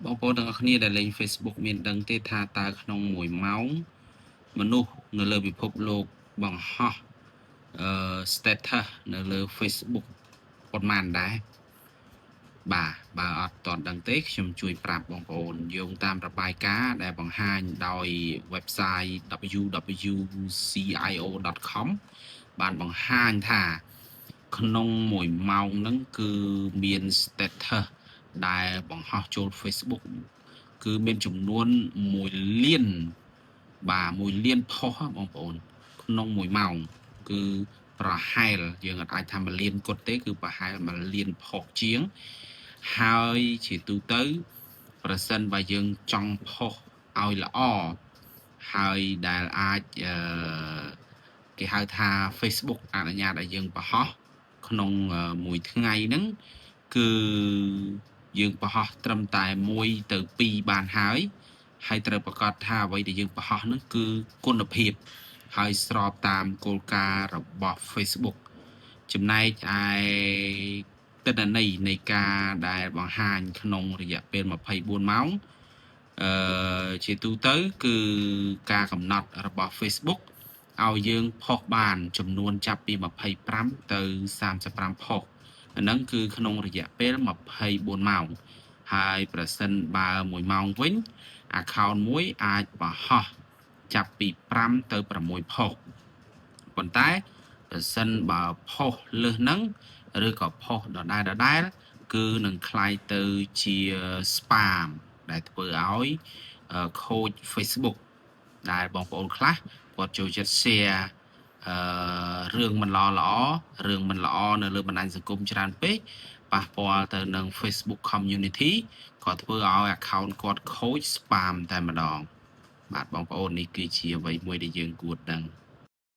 បងប្អូនទាំងអស់គ្នាដែលលេង Facebook មានដឹងទេថាតើក្នុង1ម៉ោងមនុស្សនៅលើពិភពលោកបង្ហោះstatus នៅលើ Facebook ប៉ុន្មានដែរបាទបើអត់ទាន់ដឹងទេខ្ញុំជួយប្រាប់បងប្អូនយោងតាមរបាយការណ៍ដែលបង្ហាញដោយ website www.cio.com បានបង្ហាញថាក្នុង1ម៉ោងហ្នឹងគឺមាន status ដែលបង្ហោះចូល Facebook គឺមានចំនួន1លានបាទ1លានផុសបងប្អូនក្នុង1ម៉ោងគឺប្រហែលយើងអាចថា1លានគត់ទេគឺប្រហែល1លានផុសជាងហើយជាទូទៅប្រសិនបើយើងចង់ផុសឲ្យល្អហើយដែលអាចគេហៅថា Facebook អនុញ្ញាតឲ្យយើងបង្ហោះក្នុងមួយថ្ងៃហ្នឹងគឺយើងបង្ហោះត្រឹមតែ1ទៅ2បានហើយត្រូវប្រកាសថាអ្វីដែលយើងបង្ហោះហ្នឹងគឺគុណភាពហើយស្របតាមគោលការណ៍របស់ Facebook ចំណែកឯទិន្នន័យនៃការដែលបង្ហាញក្នុងរយៈពេល24ម៉ោងជាទូទៅគឺការកំណត់របស់ Facebook ឲ្យយើងផុសបានចំនួនចាប់ពី25ទៅ35ផុសអាហ្នឹងគឺក្នុងរយៈពេល24ម៉ោងហើយប្រសិនបើ1ម៉ោងវិញ account មួយអាចបង្ហោះចាប់ពី5ទៅ6ផុសប៉ុន្តែប្រសិនបើផុសលើសហ្នឹងឬក៏ផុសដដែលគឺនឹងคล้ายទៅជា spam ដែលធ្វើឲ្យខូច Facebook ដែលបងប្អូនខ្លះគាត់ចូលចិត្ត share រឿងមិនល្អនៅលើបណ្ដាញសង្គមច្រើនពេកប៉ះពាល់ទៅនឹង Facebook community ក៏ធ្វើឲ្យ account គាត់ខូច spam តែម្ដងបាទបងប្អូននេះគឺជាអ្វីមួយដែលយើងគួរដឹង